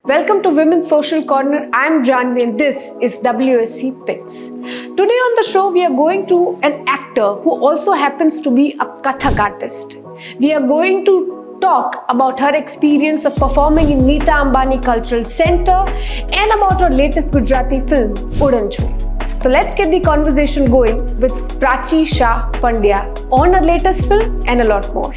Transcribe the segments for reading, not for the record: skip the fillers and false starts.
Welcome to Women's Social Corner. I'm Janvi and this is WSC Picks. Today on the show, we are going to an actor who also happens to be a Kathak artist. We are going to talk about her experience of performing in Nita Ambani Cultural Center and about her latest Gujarati film, Udan Chho. So let's get the conversation going with Prachi Shah Pandya on her latest film and a lot more.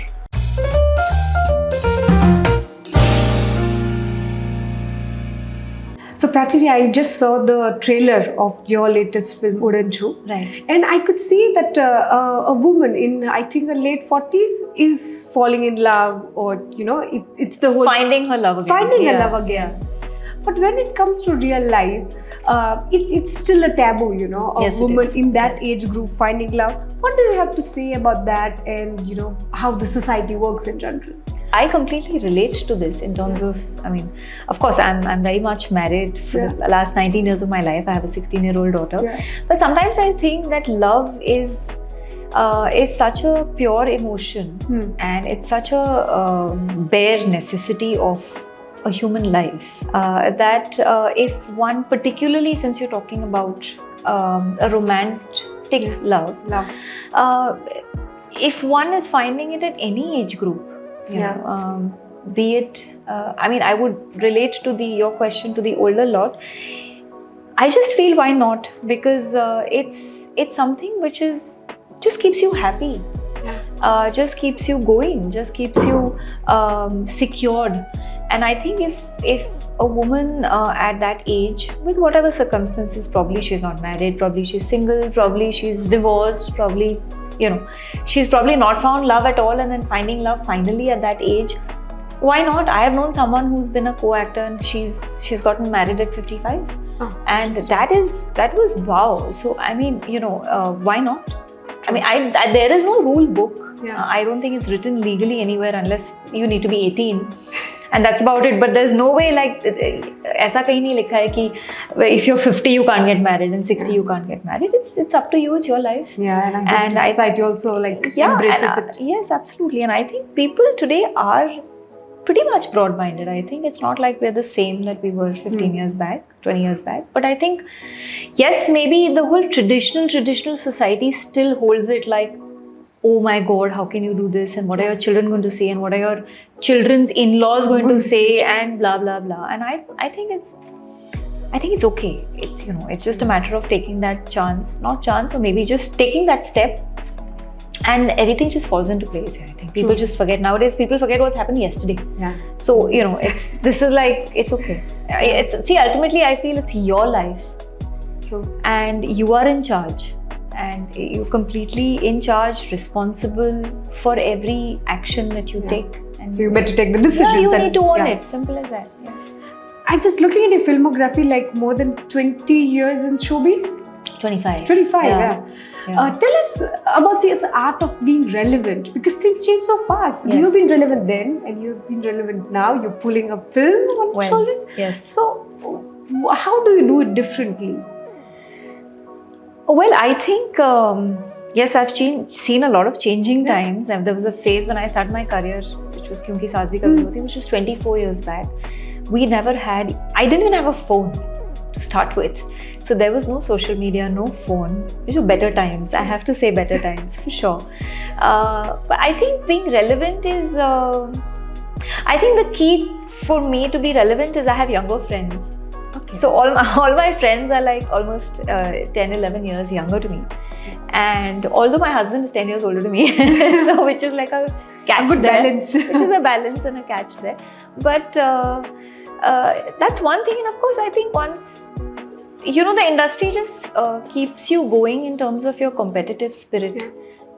So Prachi, I just saw the trailer of your latest film, Udan Chho. Right. And I could see that a woman in, I think, her late 40s is falling in love, or, it's the whole... Finding her love again. Finding her love again. But when it comes to real life, it's still a taboo, a Yes, woman in that age group finding love. What do you have to say about that and, how the society works in general? I completely relate to this in terms of, of course, I'm very much married for the last 19 years of my life. I have a 16-year-old daughter. Yeah. But sometimes I think that love is such a pure emotion and it's such a bare necessity of a human life that if one, particularly since you're talking about a romantic love, if one is finding it at any age group, be it, I would relate to your question to the older lot. I just feel why not, because it's something which just keeps you happy, just keeps you going, just keeps you secured. And I think if a woman at that age, with whatever circumstances, probably she's not married, probably she's single, probably she's divorced, probably she's probably not found love at all and then finding love finally at that age, why not? I have known someone who's been a co-actor and she's gotten married at 55 and that was wow. So why not? There is no rule book. I don't think it's written legally anywhere unless you need to be 18 and that's about it. But there's no way like ऐसा कहीं नहीं लिखा है कि if you're 50 you can't get married and 60 you can't get married. It's up to you. It's your life. Yeah, and I think society also embraces it. Yes, absolutely. And I think people today are pretty much broad-minded. I think it's not like we're the same that we were 15 years back, 20 years back. But I think, yes, maybe the whole traditional society still holds it like, oh my God, how can you do this? And what are your children going to say? And what are your children's in-laws going to say? And blah, blah, blah. And I think it's okay. It's just a matter of taking that chance, or maybe just taking that step. And everything just falls into place. I think people just forget. Nowadays, people forget what's happened yesterday. Yeah. So, it's okay. Ultimately, I feel it's your life. True. And you are in charge. And you're completely in charge, responsible for every action that you take. And so you better take the decisions. You need to own it. Simple as that. Yeah. I was looking at your filmography, like more than 20 years in showbiz. 25. 25, yeah. Tell us about this art of being relevant, because things change so fast. But you've been relevant then and you've been relevant now. You're pulling a film on your shoulders. Yes. So how do you do it differently? Well, I think, yes, I've seen a lot of changing times. And there was a phase when I started my career, which was Kyunki Saas Bhi Kabhi Hoti, which was 24 years back. I didn't even have a phone to start with. So there was no social media, no phone. These were better times. I have to say better times, for sure. But I think being relevant is, I think the key for me to be relevant is I have younger friends. Okay. So all my friends are like almost 10, 11 years younger to me. And although my husband is 10 years older to me, so which is like a catch good there. Balance. Which is a balance and a catch there. But that's one thing. And of course, I think once, the industry just keeps you going in terms of your competitive spirit.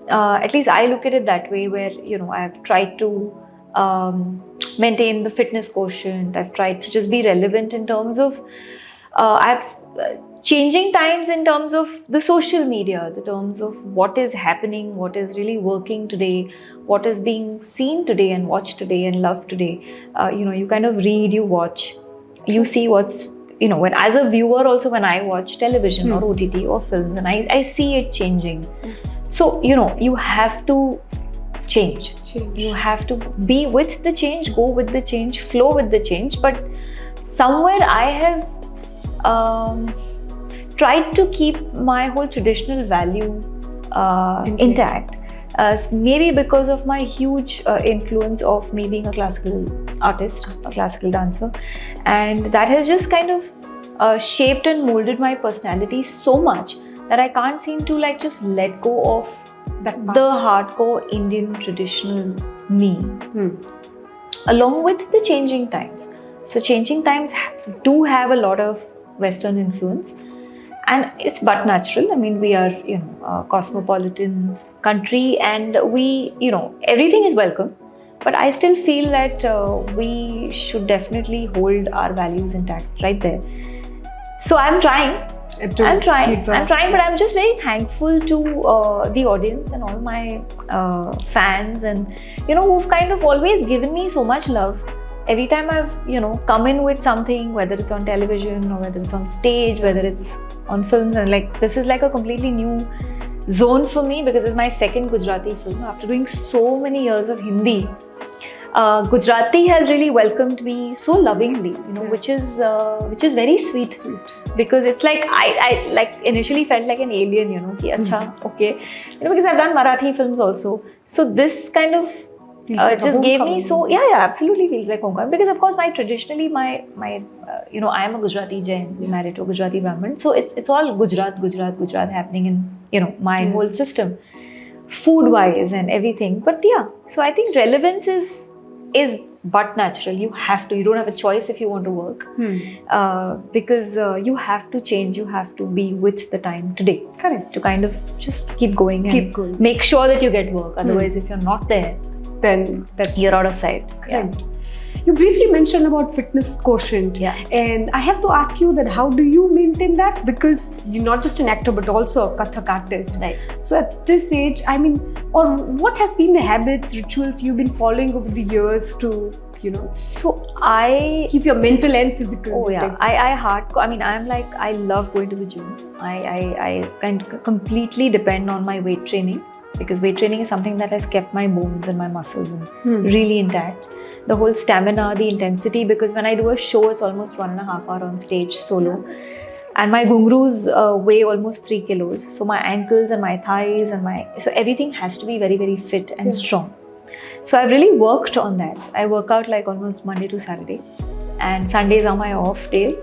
At least I look at it that way, where, I've tried to maintain the fitness quotient. I've tried to just be relevant in terms of changing times in terms of the social media, the terms of what is happening, what is really working today, what is being seen today and watched today and loved today. You kind of read, you watch, you see what's, when as a viewer also, when I watch television or OTT or films, and I see it changing. So, you have to change. You have to be with the change, go with the change, flow with the change. But somewhere I have tried to keep my whole traditional value intact. Maybe because of my huge influence of me being a classical artist, a classical dancer, and that has just kind of shaped and molded my personality so much that I can't seem to like just let go of That part. the hardcore Indian traditional me, along with the changing times. So changing times do have a lot of Western influence, and it's but natural. I mean, we are, you know, a cosmopolitan country, and we, you know, everything is welcome. But I still feel that we should definitely hold our values intact right there. So I'm trying. I'm trying, but I'm just very thankful to the audience and all my fans, and you know, who've kind of always given me so much love. Every time I've, you know, come in with something, whether it's on television or whether it's on stage, whether it's on films, and like this is like a completely new zone for me because it's my second Gujarati film. After doing so many years of Hindi, Gujarati has really welcomed me so lovingly, you know, which is very sweet. Because it's like I like initially felt like an alien, you know, ki acha, okay, you know, because I've done Marathi films also. So this kind of like just gave me so absolutely feels like homecoming, because of course traditionally my you know, I am a Gujarati Jain, married to a Gujarati Brahmin, so it's all Gujarat happening in, you know, my whole system, food wise and everything. But yeah, so I think relevance is but natural. You don't have a choice if you want to work, because you have to change, you have to be with the time today. Correct. To kind of just keep going and make sure that you get work. Otherwise, if you're not there, then you're out of sight. Correct. You briefly mentioned about fitness quotient, and I have to ask you that how do you maintain that? Because you're not just an actor but also a Kathak artist. Right. So at this age, I mean, or what has been the habits, rituals you've been following over the years to, you know, so I keep your mental and physical? Oh yeah, I mean, I'm like, I love going to the gym. I kind of completely depend on my weight training, because weight training is something that has kept my bones and my muscles really intact. The whole stamina, the intensity, because when I do a show, it's almost 1.5 hours on stage solo. And my gungroos weigh almost 3 kilos. So my ankles and my thighs and so everything has to be very, very fit and strong. So I've really worked on that. I work out like almost Monday to Saturday, and Sundays are my off days.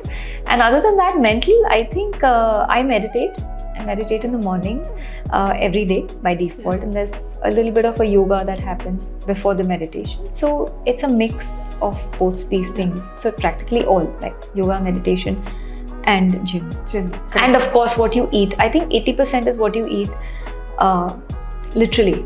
And other than that, mentally, I think I meditate. I meditate in the mornings every day by default, and there's a little bit of a yoga that happens before the meditation. So it's a mix of both these things. So practically all, like yoga, meditation, and gym. And of course, what you eat. I think 80% is what you eat, literally.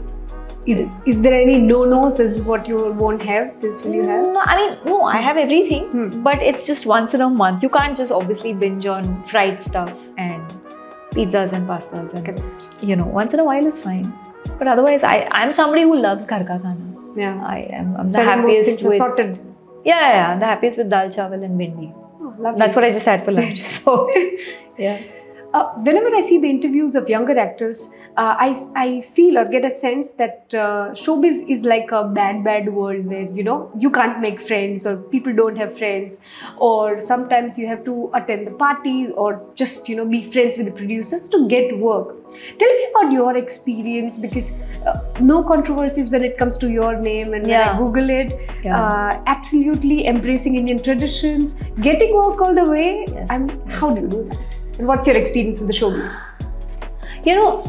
Is there any no-nos? This is what you won't have, this will you have? No, I mean, no, I have everything, but it's just once in a month. You can't just obviously binge on fried stuff and pizzas and pastas, and you know, once in a while is fine. But otherwise, I'm somebody who loves ghar ka khana. Yeah. I'm the happiest with sorted. I'm the happiest with dal chawal and bindi. Lovely. That's what I just had for lunch. So yeah. Whenever I see the interviews of younger actors, I feel or get a sense that showbiz is like a bad world where, you know, you can't make friends, or people don't have friends, or sometimes you have to attend the parties or just, you know, be friends with the producers to get work. Tell me about your experience, because no controversies when it comes to your name, and when I Google it, absolutely embracing Indian traditions, getting work all the way. How do you do that? And what's your experience with the showbiz? You know,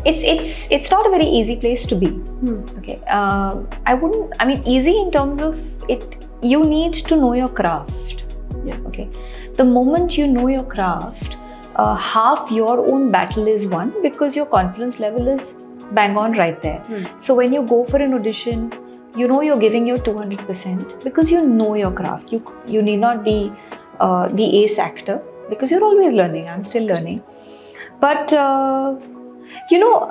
it's not a very easy place to be. Okay, I mean, easy in terms of it. You need to know your craft. Okay, the moment you know your craft, half your own battle is won, because your confidence level is bang on right there. So when you go for an audition, you know you're giving your 200% because you know your craft. You need not be the ace actor, because you're always learning. I'm still learning. But, you know,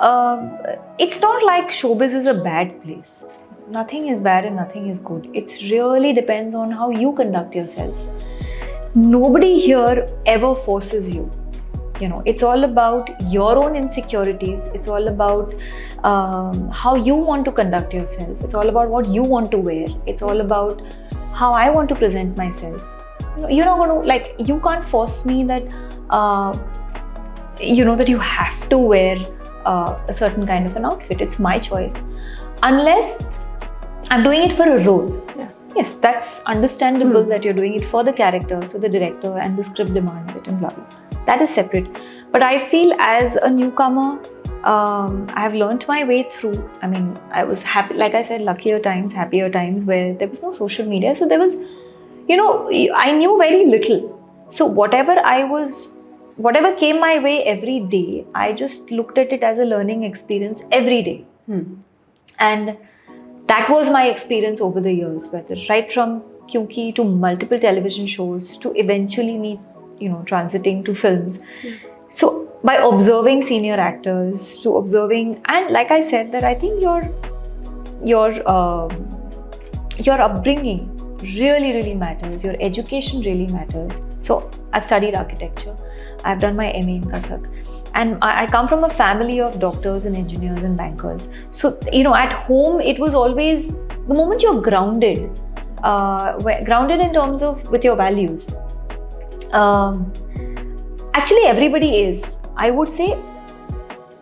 it's not like showbiz is a bad place. Nothing is bad and nothing is good. It really depends on how you conduct yourself. Nobody here ever forces you. You know, it's all about your own insecurities. It's all about how you want to conduct yourself. It's all about what you want to wear. It's all about how I want to present myself. You're not going to, like, you can't force me that, that you have to wear a certain kind of an outfit. It's my choice. Unless I'm doing it for a role. Yeah. Yes, that's understandable that you're doing it for the character, so the director and the script demands it and blah blah. That is separate. But I feel as a newcomer, I have learnt my way through. I mean, I was happy, like I said, luckier times, happier times where there was no social media. So there was, I knew very little. So whatever came my way every day, I just looked at it as a learning experience every day. And that was my experience over the years, whether right from Kyunki to multiple television shows to eventually me, transiting to films. So by observing senior actors, to observing, and like I said, that I think your upbringing really, really matters. Your education really matters. So I've studied architecture. I've done my MA in Kathak. And I come from a family of doctors and engineers and bankers. So, at home, it was always, the moment you're grounded in terms of with your values. Actually, everybody is. I would say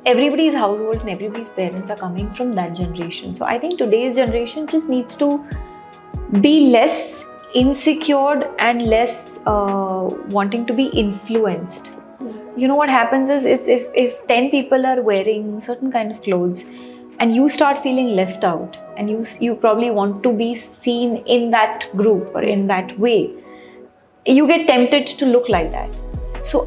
everybody's household and everybody's parents are coming from that generation. So I think today's generation just needs to be less insecure and less wanting to be influenced. What happens is if 10 people are wearing certain kind of clothes and you start feeling left out and you probably want to be seen in that group or in that way, you get tempted to look like that. So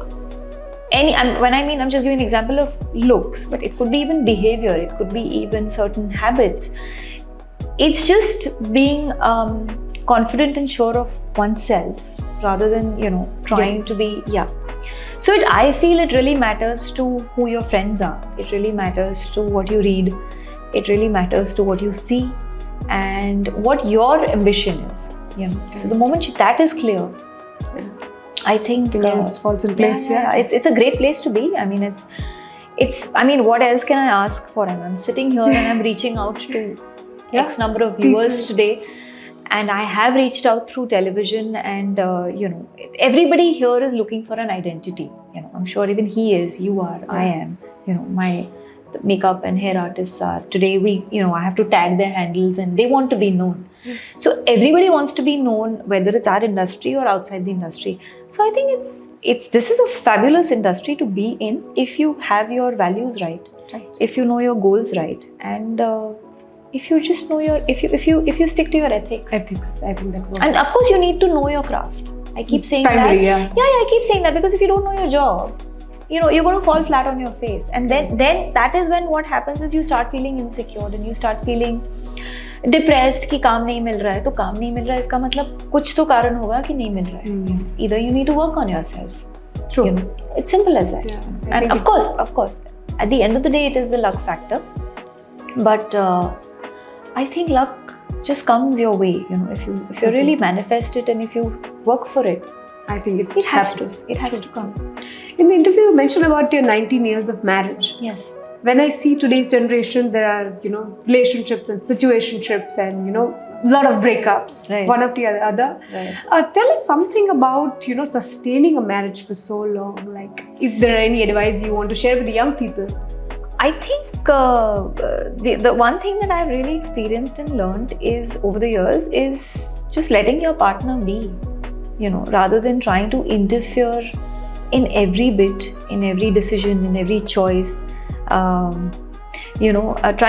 I'm just giving an example of looks, but it could be even behavior, it could be even certain habits. It's just being confident and sure of oneself rather than, trying to be, So I feel it really matters to who your friends are. It really matters to what you read. It really matters to what you see and what your ambition is. So the moment that is clear, I think else falls in place. It's a great place to be. I mean, it's. I mean, what else can I ask for? I'm sitting here and I'm reaching out to X number of viewers today. And I have reached out through television and, everybody here is looking for an identity. I'm sure even he is, you are, I am, my makeup and hair artists are. Today I have to tag their handles and they want to be known. So everybody wants to be known, whether it's our industry or outside the industry. So I think this is a fabulous industry to be in if you have your values right. If you know your goals right. And if you just know if you stick to your ethics, I think that works. And of course you need to know your craft. I keep saying primary, that. I keep saying that because if you don't know your job, you're going to fall flat on your face, and then that is when what happens is you start feeling insecure and you start feeling depressed कि काम नहीं मिल रहा है. तो काम नहीं मिल रहा है इसका मतलब कुछ तो कारण होगा कि नहीं मिल रहा है. Either you need to work on yourself. True. It's simple as that. And of course, at the end of the day, it is the luck factor. But I think luck just comes your way, if you really manifest it and if you work for it. I think it has to come. In the interview, you mentioned about your 19 years of marriage. Yes. When I see today's generation, there are, relationships and situationships and, a lot of breakups, right. One after the other. Right. Tell us something about, sustaining a marriage for so long. Like, if there are any advice you want to share with the young people. I think the one thing that I've really experienced and learned is over the years is just letting your partner be, rather than trying to interfere in every bit, in every decision, in every choice, trying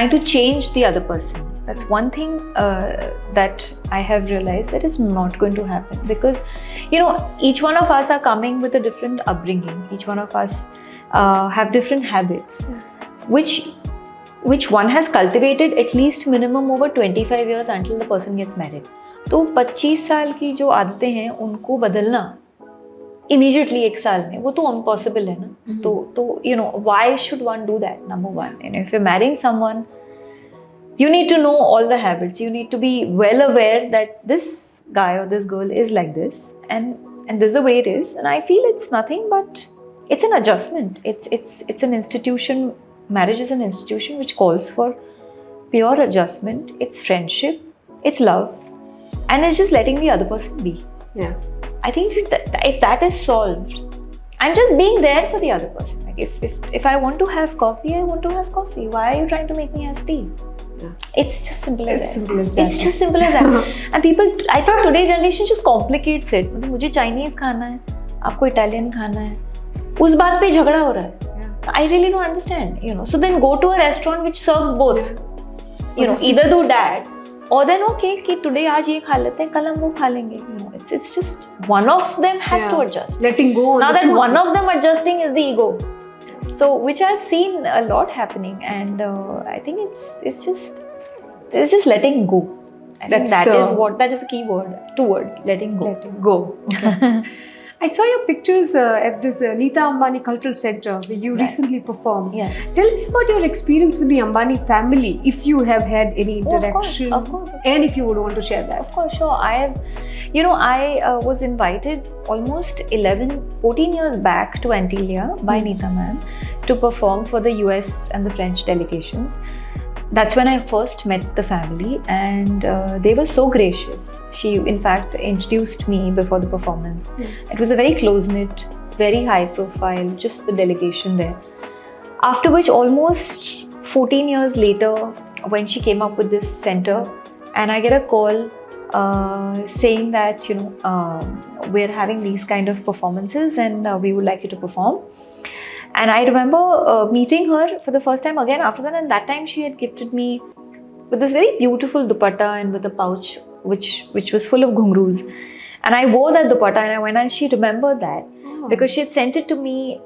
to change the other person. That's one thing that I have realized that is not going to happen because, each one of us are coming with a different upbringing. Each one of us have different habits. Which one has cultivated at least minimum over 25 years until the person gets married. तो 25 साल की जो आदतें हैं उनको बदलना immediately एक साल में वो तो impossible है ना. तो why should one do that? Number one, if you're marrying someone, you need to know all the habits. You need to be well aware that this guy or this girl is like this and this is the way it is. And I feel it's nothing but it's an adjustment. It's an institution. Marriage is an institution which calls for pure adjustment. It's friendship. It's love. and it's just letting the other person be. Yeah. I think if that is solved, I'm just being there for the other person. Like if I want to have coffee, I want to have coffee. Why are you trying to make me have tea? Yeah. It's just simple as that. Simple as that. It's just simple as that. And people, I think today's generation just complicates it. मतलब मुझे Chinese खाना है, आपको Italian खाना है, उस बात पे झगड़ा हो रहा है. I really don't understand, you know. So then go to a restaurant which serves both. You know, either do that, or then okay, कि today आज ये खा लेते हैं, कल हम वो खा लेंगे. You know, it's just one of them has to adjust. Letting go. Now that one of them adjusting is the ego. So which I've seen a lot happening, and I think it's just letting go. I think that is the key word. 2 words: letting go. Letting go. Okay. I saw your pictures at this Neeta Ambani Cultural Center where you recently performed. Yes. Tell me about your experience with the Ambani family, if you have had any interaction. Of course. And if you would want to share that. Of course, sure. I was invited almost 14 years back to Antigua by Neeta ma'am to perform for the US and the French delegations. That's when I first met the family, and they were so gracious. She, in fact, introduced me before the performance. It was a very close-knit, very high-profile, just the delegation there. After which, almost 14 years later, when she came up with this center, and I get a call saying that, we're having these kind of performances, and we would like you to perform. And I remember meeting her for the first time again after that, and that time she had gifted me with this very beautiful dupatta and with a pouch which was full of ghungroos. And I wore that dupatta and I went, and she remembered that because she had sent it to me,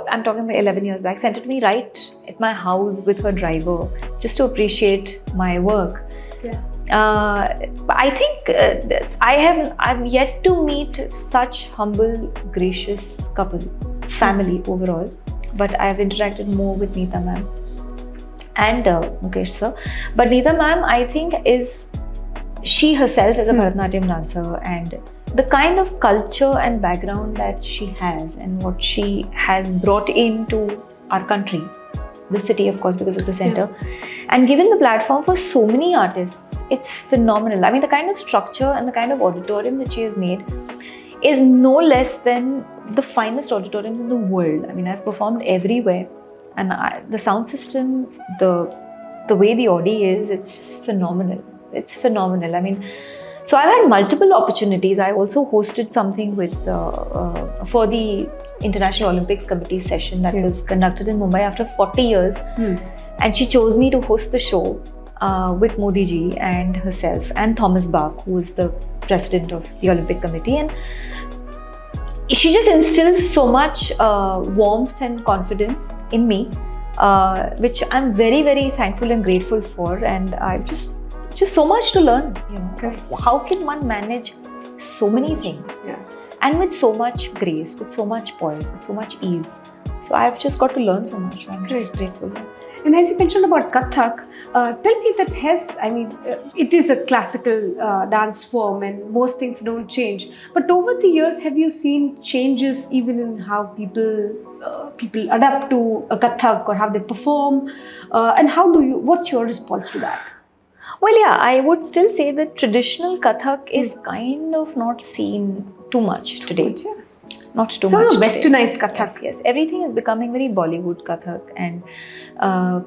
I'm talking about 11 years back, sent it to me right at my house with her driver just to appreciate my work. Yeah. I think I'm yet to meet such humble, gracious couple. Family overall, but I've interacted more with Neeta ma'am and Mukesh sir. But Neeta ma'am, I think, she herself is a Bharatanatyam dancer, and the kind of culture and background that she has and what she has brought into our country, the city, of course, because of the center, and given the platform for so many artists, it's phenomenal. I mean, the kind of structure and the kind of auditorium that she has made is no less than the finest auditoriums in the world. I mean, I've performed everywhere, and the sound system, the way the audio is, it's just phenomenal. It's phenomenal. I mean, so I've had multiple opportunities. I also hosted something with for the International Olympics Committee session that was conducted in Mumbai after 40 years, and she chose me to host the show with Modi ji and herself and Thomas Bach, who is the president of the Olympic Committee, and she just instills so much warmth and confidence in me, which I'm very, very thankful and grateful for. And I've just so much to learn. How can one manage so many things, and with so much grace, with so much poise, with so much ease? So I've just got to learn so much. I'm just grateful. And as you mentioned about Kathak, tell me that it is a classical dance form and most things don't change. But over the years, have you seen changes even in how people adapt to a Kathak or how they perform? And what's your response to that? Well, yeah, I would still say that traditional Kathak is kind of not seen too much today. Not too much. So westernized Kathak. Yes. Everything is becoming very Bollywood Kathak and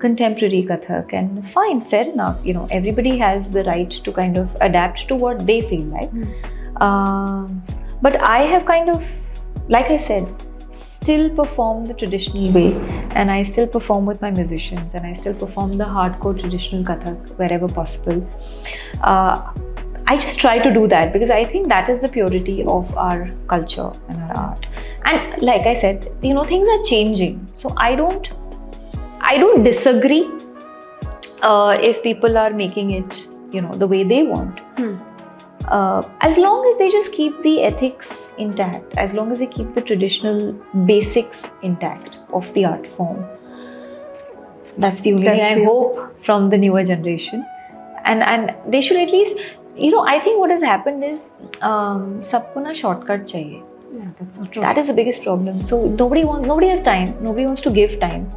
contemporary Kathak, and fine, fair enough. Everybody has the right to kind of adapt to what they feel like. But I have kind of, like I said, still perform the traditional way, and I still perform with my musicians, and I still perform the hardcore traditional Kathak wherever possible. I just try to do that because I think that is the purity of our culture and our art. And like I said, things are changing. So I don't disagree if people are making it, the way they want. As long as they just keep the ethics intact, as long as they keep the traditional basics intact of the art form. That's the only thing I hope from the newer generation. And they should at least, I think what has happened is sabko na shortcut chahiye. Yeah, that's so true. That is the biggest problem. So nobody has time. Nobody wants to give time.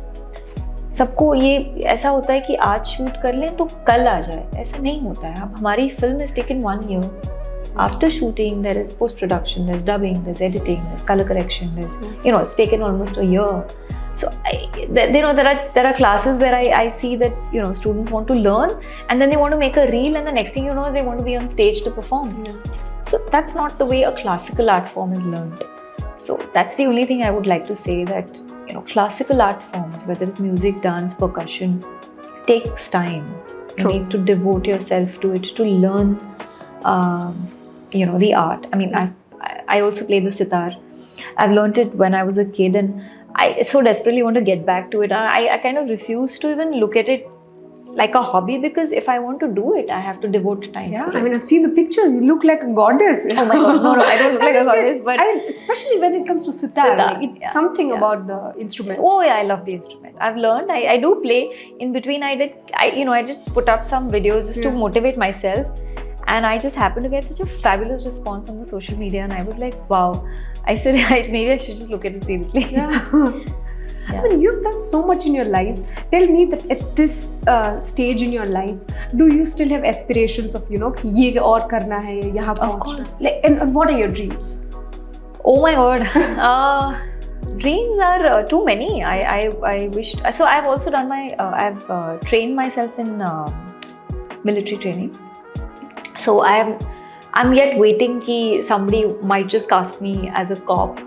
सबको ये ऐसा होता है कि आज shoot कर लें तो कल आ जाए, ऐसा नहीं होता है. अब हमारी film is taken 1 year. After shooting, there is post-production, there's dubbing, there's editing, there's color correction, there's, it's taken almost a year. So, there are classes where I see that, students want to learn and then they want to make a reel and the next thing you know, they want to be on stage to perform. Yeah. So, that's not the way a classical art form is learned. So, that's the only thing I would like to say, that, classical art forms, whether it's music, dance, percussion, takes time. True. You need to devote yourself to it, to learn the art. I mean, I also play the sitar. I've learned it when I was a kid and I so desperately want to get back to it. I kind of refuse to even look at it like a hobby, because if I want to do it, I have to devote time. Yeah, for I it. mean, I've seen the pictures. You look like a goddess. Oh my god, no, I don't look like a goddess, but especially when it comes to sitar, like, it's something yeah. about the instrument. Oh yeah, I love the instrument. I've learned. I do play. In between, I just put up some videos just to motivate myself. And I just happened to get such a fabulous response on the social media, and I was like, wow. I said, maybe I should just look at it seriously. Yeah. I mean, you've done so much in your life. Tell me that at this stage in your life, do you still have aspirations of, कि ये और करना है, यहाँ पहुँचना? Of course. Like, and what are your dreams? Oh my god. Dreams are too many. I wish. So I've also done I've trained myself in military training. So I'm yet waiting कि somebody might just cast me as a cop.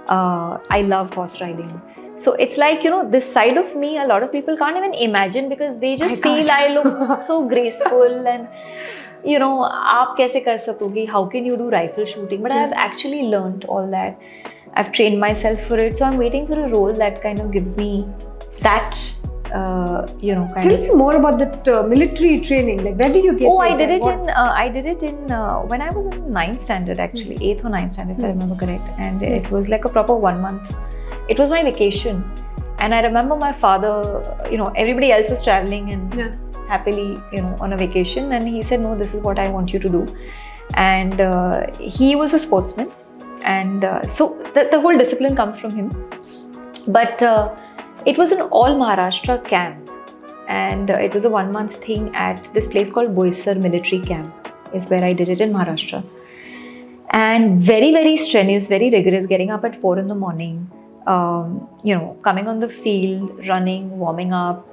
I love horse riding. So it's like, this side of me, a lot of people can't even imagine, because they just feel I look so graceful and, आप कैसे कर सकोगी? How can you do rifle shooting? But I have actually learned all that. I've trained myself for it. So I'm waiting for a role that kind of gives me that, Tell me more about that military training. Like, where did you get it? I did it in when I was in 9th standard, actually, 8th or 9th standard, if I remember correct. And it was like a proper 1 month. It was my vacation. And I remember my father, everybody else was traveling and happily, on a vacation. And he said, no, this is what I want you to do. And he was a sportsman. And so the whole discipline comes from him. But it was an all Maharashtra camp, and it was a 1 month thing at this place called Boisar Military Camp, is where I did it in Maharashtra. And very, very strenuous, very rigorous, getting up at 4 in the morning, coming on the field, running, warming up,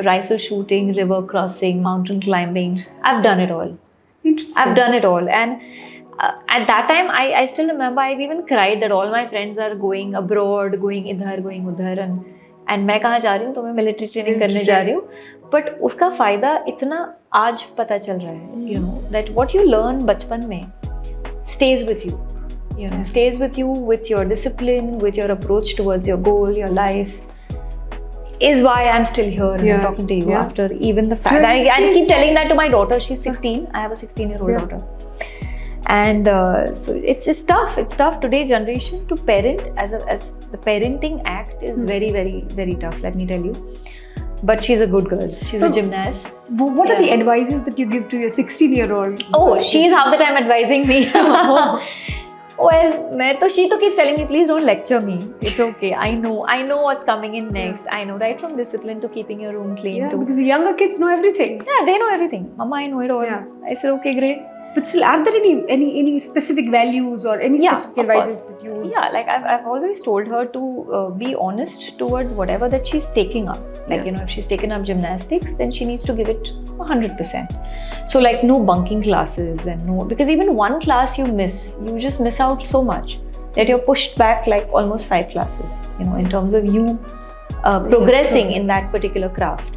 rifle shooting, river crossing, mountain climbing. I've done it all. Interesting. I've done it all. And at that time, I still remember I've even cried that all my friends are going abroad, going idhar, going udhar, and मैं कहाँ जा रही हूँ, तो मैं military training करने जा रही हूँ. बट उसका फ़ायदा इतना आज पता चल रहा है, दैट व्हाट यू लर्न बचपन में stays with you, stays with you with your discipline, with your approach towards your goal, your life, is why I'm still here and talking to you after even the fact. I keep telling that to my daughter. She's 16. I have a 16-year-old daughter. And so it's tough. It's tough. Today's generation to parent as the parenting act is very, very, very tough. Let me tell you. But she's a good girl. She's a gymnast. What are the advices that you give to your 16-year-old? Oh, she's half the time advising me. Well, she keeps telling me, please don't lecture me. It's okay. I know what's coming in next. I know, right from discipline to keeping your room clean. Yeah, because the younger kids know everything. Yeah, they know everything. Mama, I know it all. Yeah. I said, okay, great. But still, are there any specific values or any specific advices that you... Yeah, like I've always told her to be honest towards whatever that she's taking up. Like, if she's taken up gymnastics, then she needs to give it 100%. So like no bunking classes and no... Because even one class you just miss out so much that you're pushed back like almost 5 classes, in terms of you progressing in that particular craft.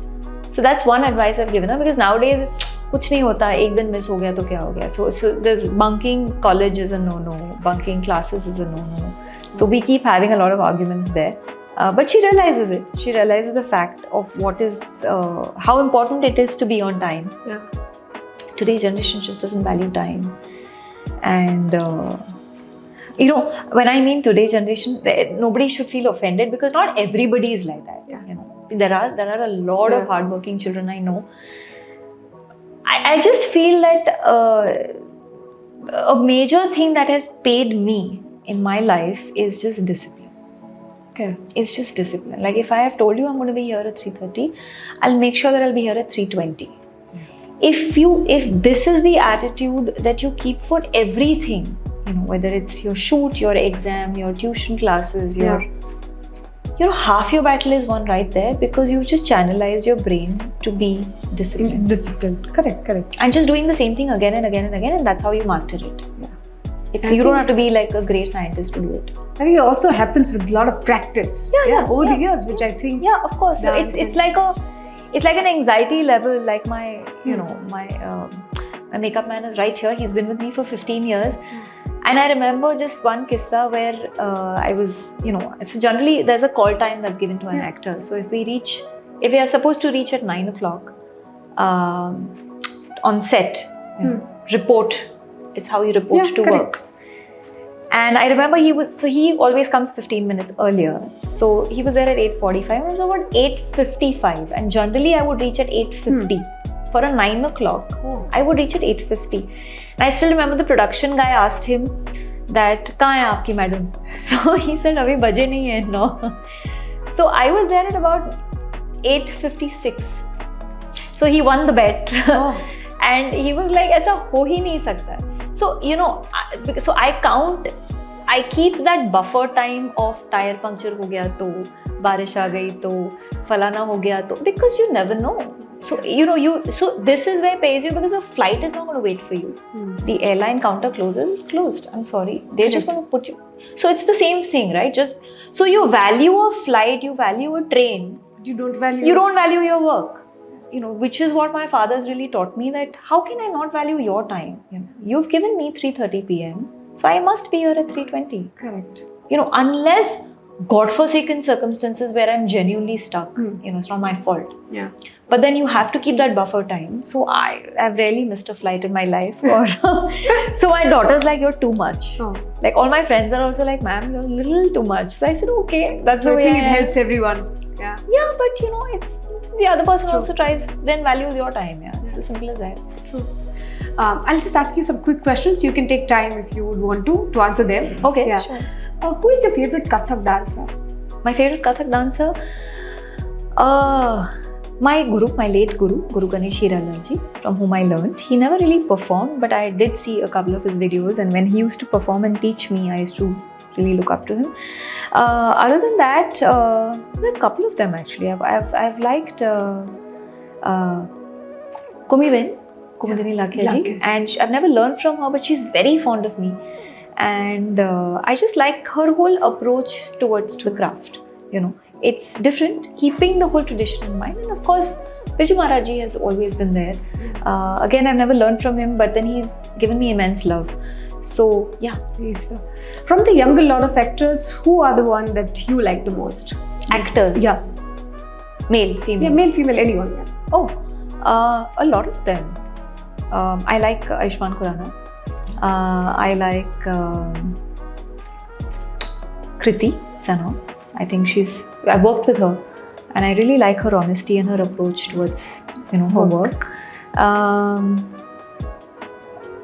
So that's one advice I've given her, because nowadays... कुछ नहीं होता, एक दिन miss हो गया तो क्या हो गया. So there's bunking college is a no-no, bunking classes is a no-no. So we keep having a lot of arguments there. But she realizes it. She realizes the fact of what is, how important it is to be on time. Yeah. Today's generation just doesn't value time. And, when I mean today's generation, nobody should feel offended, because not everybody is like that. Yeah. There are a lot of hardworking children I know. I just feel that a major thing that has paid me in my life is just discipline. Okay. It's just discipline. Like if I have told you I'm going to be here at 3:30, I'll make sure that I'll be here at 3:20. If this is the attitude that you keep for everything, whether it's your shoot, your exam, your tuition classes, half your battle is won right there, because you just channelized your brain to be disciplined. Disciplined. Correct. And just doing the same thing again and again and again, and that's how you master it. Yeah. You don't have to be like a great scientist to do it. I think it also happens with a lot of practice. Over the years, which I think. Yeah, of course. It's like an anxiety level. Like my makeup man is right here. He's been with me for 15 years. And I remember just one kissa where I was, so generally there's a call time that's given to an actor. So if we are supposed to reach at 9 o'clock on set, report is how you report to work. And I remember he always comes 15 minutes earlier. So he was there at 8:45, and it was about 8:55. And generally I would reach at 8:50. For a 9 o'clock, I would reach at 8:50. And I still remember the production guy asked him that, "Kahan hai aapki madam?" So he said, "Abhi baje nahi hai, no." So I was there at about 8:56. So he won the bet. And he was like, "Aisa ho hi nahi sakta." So, so I keep that buffer time of tire puncture ho gaya to, barish aa gayi to, falana ho gaya to, because you never know. So, so this is where it pays you, because the flight is not going to wait for you. The airline counter is closed. I'm sorry. They're just going to put you. So it's the same thing, right? So you value a flight, you value a train. You don't value your work. Which is what my father's really taught me, that how can I not value your time? You've given me 3:30 p.m. So I must be here at 3:20. Correct. Unless godforsaken circumstances where I'm genuinely stuck, it's not my fault. Yeah. But then you have to keep that buffer time. So I've rarely missed a flight in my life. So my daughter's like, "You're too much." Like all my friends are also like, "Ma'am, you're a little too much." So I said, "Okay, that's the way." I think it helps everyone. Yeah, but it's the other person also tries, then values your time. It's as simple as that. True. I'll just ask you some quick questions. You can take time if you would want to answer them. Okay, sure. Who is your favorite Kathak dancer? My favorite Kathak dancer? My late guru, Guru Ganesh Hiralaji, from whom I learned. He never really performed, but I did see a couple of his videos, and when he used to perform and teach me, I used to really look up to him. Other than that, there are a couple of them actually. I've liked Kumudini Lakia, and I've never learned from her, but she's very fond of me. And I just like her whole approach towards the craft. It's different, keeping the whole tradition in mind. And of course, Birju Maharaj Ji has always been there. Again, I've never learned from him, but then he's given me immense love. So, yeah. From the younger lot of actors, who are the one that you like the most? Actors? Yeah. Male, female? Yeah, male, female, anyone. Yeah. Oh, a lot of them. I like Ayushmann Khurrana. I like Kriti Sanon. I think I worked with her, and I really like her honesty and her approach towards, her work.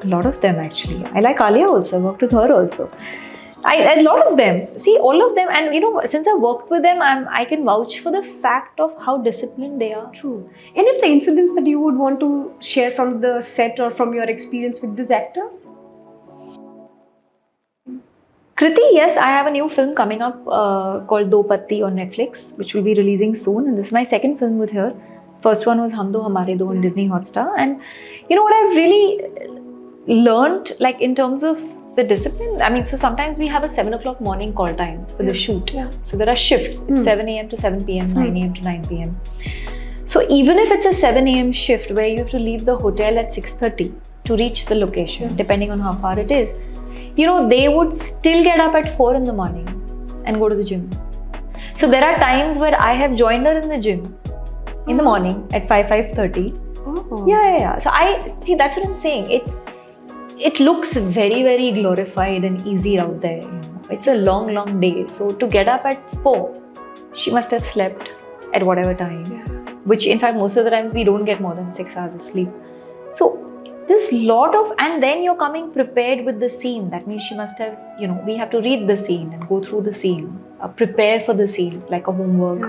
A lot of them actually. I like Alia also. I worked with her also. A lot of them. See, all of them. And since I worked with them, I can vouch for the fact of how disciplined they are. True. Any of the incidents that you would want to share from the set or from your experience with these actors? Kriti, yes, I have a new film coming up called Do Patti on Netflix, which will be releasing soon. And this is my second film with her. First one was Hum Do Hamare Do on Disney Hotstar. And what I've really learned, like in terms of the discipline, so sometimes we have a 7 o'clock morning call time for the shoot. Yeah. So there are shifts. It's 7 a.m. to 7 p.m., 9 a.m. to 9 p.m. So even if it's a 7 a.m. shift where you have to leave the hotel at 6:30 to reach the location, depending on how far it is, they would still get up at 4 in the morning and go to the gym. So there are times where I have joined her in the gym in the morning at 5:30. Oh. Yeah. So that's what I'm saying. It looks very, very glorified and easy out there. It's a long, long day. So to get up at 4, she must have slept at whatever time. Yeah. Which in fact most of the time we don't get more than 6 hours of sleep. So this lot of, and then you're coming prepared with the scene. That means she must have, we have to read the scene and go through the scene, prepare for the scene like a homework,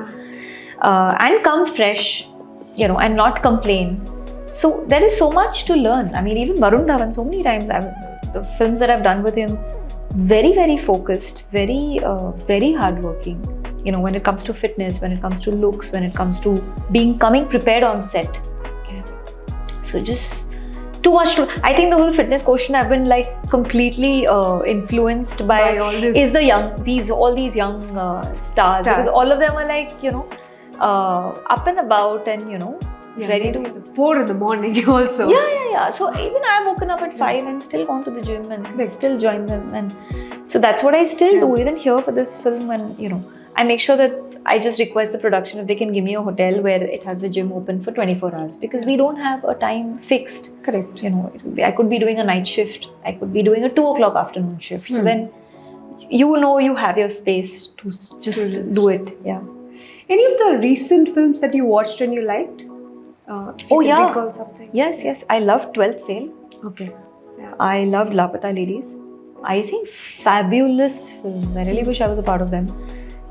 and come fresh, and not complain. So there is so much to learn. I mean, even Varun Dhawan, so many times, the films that I've done with him, very, very focused, very, very hardworking. When it comes to fitness, when it comes to looks, when it comes to coming prepared on set. Okay. So just too much to. I think the whole fitness quotient I've been like completely influenced by all this. Is all these young stars, because all of them are like up and about and ready to 4 in the morning also. Yeah. So even I've woken up at 5 and still gone to the gym and still join them, and so that's what I still do even here for this film. And I make sure that I just request the production if they can give me a hotel where it has the gym open for 24 hours, because we don't have a time fixed. Correct. I could be doing a night shift, I could be doing a 2 o'clock afternoon shift. So then you have your space to just do it. Yeah. Any of the recent films that you watched and you liked? If you could recall something. Yes. I loved 12th Fail. Okay. Yeah. I loved Lapata Ladies. I think fabulous films. I really wish I was a part of them.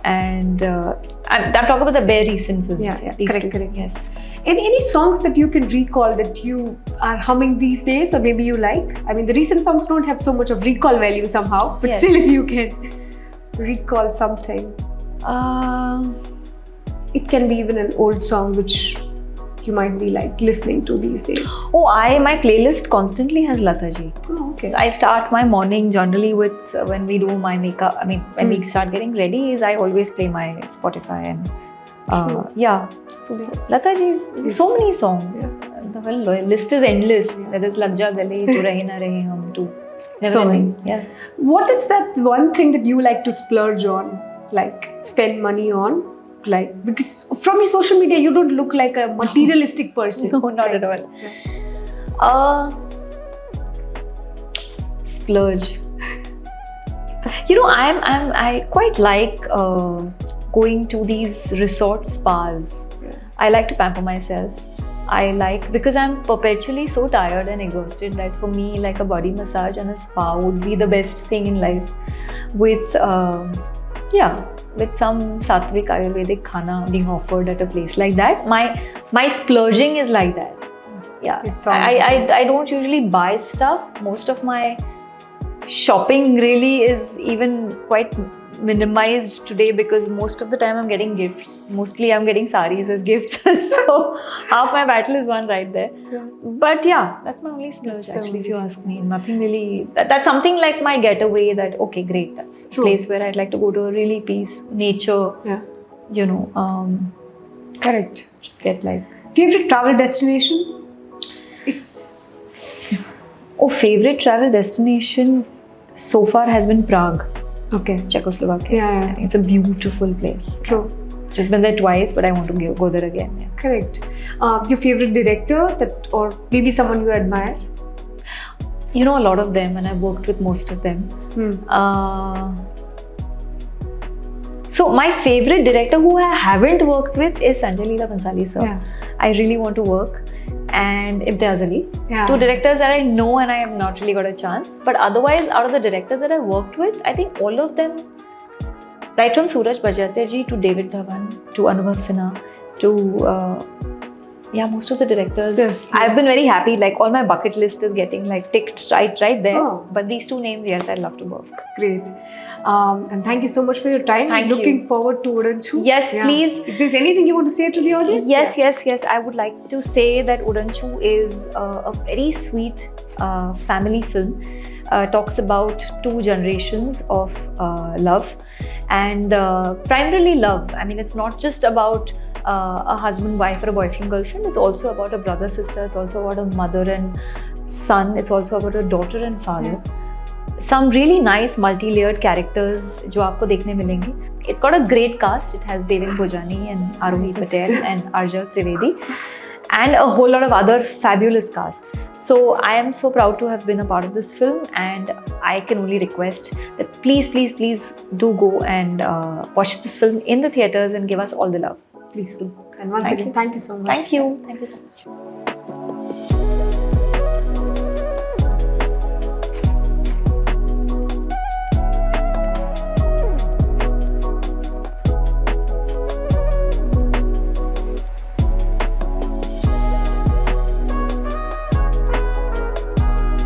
And I'm talking about the very recent films. Yeah. These Correct. two. Yes. Any songs that you can recall that you are humming these days, or maybe you like? I mean, the recent songs don't have so much of recall value somehow, but still, if you can recall something, it can be even an old song which you might be like listening to these days. Oh, my playlist constantly has Lata ji. Oh, okay. I start my morning generally with when we do my makeup. I mean, when we start getting ready, I always play my Spotify and So Lata ji, so many songs. Yeah. The whole list is endless. Whether it's Lag Ja Gale, Tu Rahe Na Rahe Hum, to never ending. Yeah. What is that one thing that you like to splurge on, like spend money on? Like, because from your social media you don't look like a materialistic person. No, not at all. Splurge. I quite like going to these resort spas. I like to pamper myself. Because I'm perpetually so tired and exhausted that for me, like a body massage and a spa would be the best thing in life. With some Sattvic Ayurvedic khana being offered at a place like that. My splurging is like that. Yeah. I don't usually buy stuff. Most of my shopping really is even quite minimized today, because most of the time I'm getting gifts. Mostly I'm getting saris as gifts. So half my battle is won right there. Yeah. But that's my only splurge actually, if you ask me. Nothing really. That's something like my getaway that, okay, great. That's a place where I'd like to go to a really peace, nature. Yeah. Correct. Just get like. Favorite travel destination? Favorite travel destination so far has been Prague. Okay. Czechoslovakia. Yeah. I think it's a beautiful place. True. Just been there twice, but I want to go there again. Yeah. Correct. Your favorite director or maybe someone you admire? A lot of them, and I've worked with most of them. So my favorite director who I haven't worked with is Sanjay Leela Bhansali sir. Yeah. I really want to work. And Imtiaz Ali. Yeah. 2 directors that I know and I have not really got a chance. But otherwise, out of the directors that I worked with, I think all of them, right from Suraj Bajate ji to David Dhawan to Anubhav Sinha to most of the directors. Yes. I've been very happy. Like all my bucket list is getting like ticked right there. Oh. But these 2 names, yes, I'd love to work. Great. And thank you so much for your time. Looking forward to Udan Choo. Yes, please. If there's anything you want to say to the audience? Yes. I would like to say that Udan Choo is a very sweet family film. Talks about 2 generations of love, and primarily love. I mean, it's not just about a husband, wife, or a boyfriend, girlfriend. It's also about a brother, sister. It's also about a mother and son. It's also about a daughter and father. Yeah. Some really nice multi-layered characters जो आपको देखने मिलेंगे. It's got a great cast. It has Devin Bhojani and Arohi Patel and Arja Trivedi and a whole lot of other fabulous cast. So I am so proud to have been a part of this film, and I can only request that please do go and watch this film in the theatres and give us all the love. Please do. And once again, thank you so much. Thank you so much.